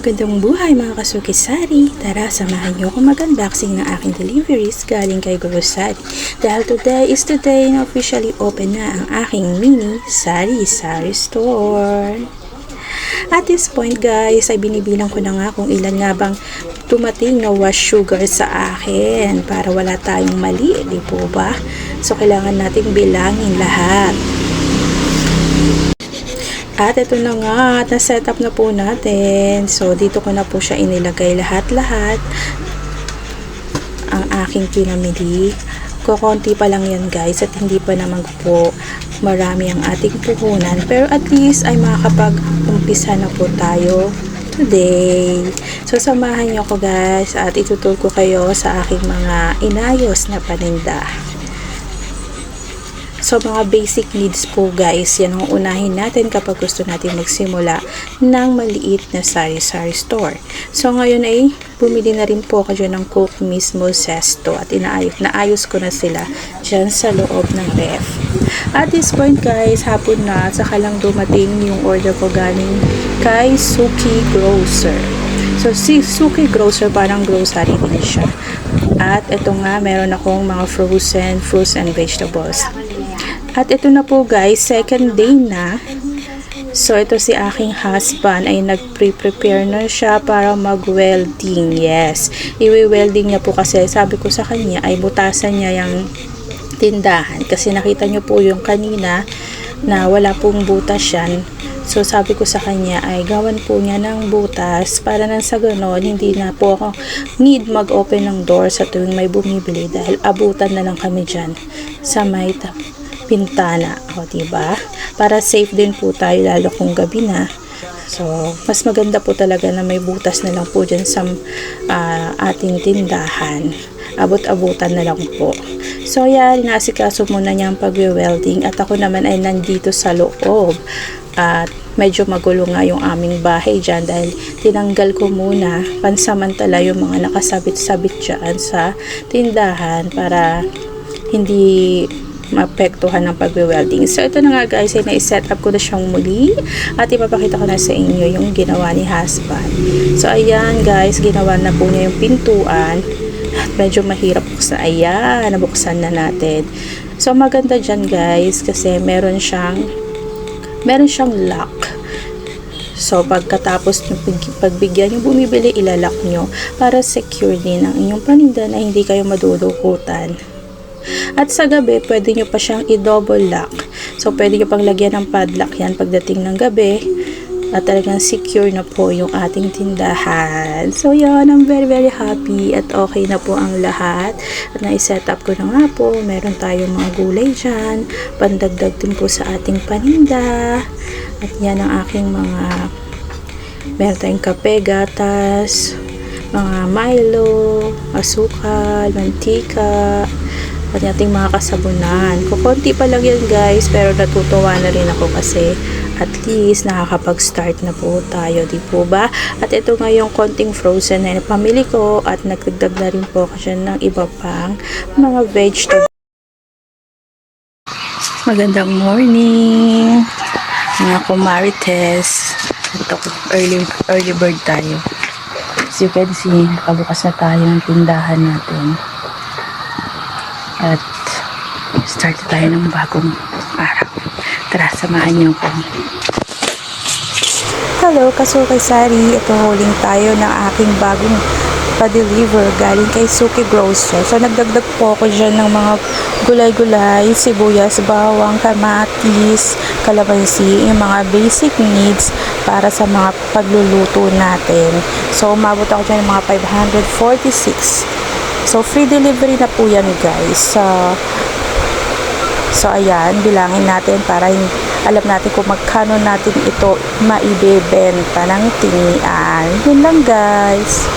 Magandang buhay mga kasukisari! Tara, samahan niyo ako mag-unboxing ng aking deliveries galing kay Grocery. Dahil today is the day na officially open na ang aking mini sari-sari store. At this point guys, ay binibilang ko na nga kung ilan nga bang tumating na wash sugar sa akin para wala tayong mali, di po ba? So kailangan nating bilangin lahat. At ito na nga, na-set up na po natin. So, dito ko na po siya inilagay lahat-lahat. Ang aking pinamili. Kukunti pa lang yan guys at hindi pa naman po marami ang ating puhunan. Pero at least ay makakapag-umpisa na po tayo today. So, samahan niyo ko guys at itutur ko kayo sa aking mga inayos na paninda. So, mga basic needs po guys, yan ang unahin natin kapag gusto natin magsimula ng maliit na sari-sari store. So, ngayon ay bumili na rin po ako dyan ng Coke mismo Zesto at naayos ko na sila dyan sa loob ng ref. At this point guys, hapon na, saka lang dumating yung order ko galing kay Suki Grocer. So, si Suki Grocer parang grocery din siya. At ito nga, meron akong mga frozen fruits and vegetables. At ito na po guys, second day na. So ito si aking husband ay nag-prepare na siya para mag-welding. Yes, i-welding niya po kasi sabi ko sa kanya ay butasan niya yung tindahan. Kasi nakita niyo po yung kanina na wala pong butas yan. So sabi ko sa kanya ay gawan po niya ng butas para nang sa ganon hindi na po ako need mag-open ng door sa tuwing may bumibili dahil abutan na lang kami dyan sa may pintana, o diba? Para safe din po tayo lalo kung gabi na. So, mas maganda po talaga na may butas na lang po dyan sa ating tindahan. Abot-abutan na lang po. So, yan, inaasikaso muna niya ang pag-welding at ako naman ay nandito sa loob. At medyo magulo nga yung aming bahay dyan dahil tinanggal ko muna pansamantala yung mga nakasabit-sabit dyan sa tindahan para hindi maapektuhan ng pag-welding. So, ito na nga guys, ay na-set up ko na siyang muli at ipapakita ko na sa inyo yung ginawa ni husband. So, ayan guys, ginawa na po niya yung pintuan at medyo mahirap buksan. Ayan, nabuksan na natin. So, maganda dyan guys kasi meron siyang lock. So, pagkatapos pagbigyan yung bumibili, ilalak nyo para secure din ang inyong paninda na hindi kayo madulukutan. At sa gabi, pwede nyo pa siyang i-double lock. So, pwede nyo pang lagyan ng padlock yan pagdating ng gabi. At talagang secure na po yung ating tindahan. So, yan. I'm very, very happy. At okay na po ang lahat. At na-set up ko na nga po. Meron tayong mga gulay dyan. Pandagdag din po sa ating paninda. At yan ang aking mga meron tayong kape, gatas, mga Milo, asukal, mantika, at ating mga kasabunan. Kukunti pa lang yan guys, pero natutuwa na rin ako kasi at least nakakapag-start na po tayo, di po ba? At ito nga yung konting frozen na pamili ko at nagdagdag na rin po ako dyan ng iba pang mga vegetables. Magandang morning mga kumarites. Ito, early bird tayo. As you can see, nakabukas na tayo ng tindahan natin. At start tayo ng bagong araw. Tara, samahan niyo ko. Hello, Kasukay Sari. Ito huling tayo ng aking bagong pa-deliver galing kay Suki Grocer. So, nagdagdag po ako dyan ng mga gulay-gulay, sibuyas, bawang, kamatis, kalamansi, yung mga basic needs para sa mga pagluluto natin. So, umabot ako dyan ng mga 546. So, free delivery na po yan guys. So, ayan, bilangin natin para alam natin kung magkano natin ito maibebenta ng tingian. Yun lang guys.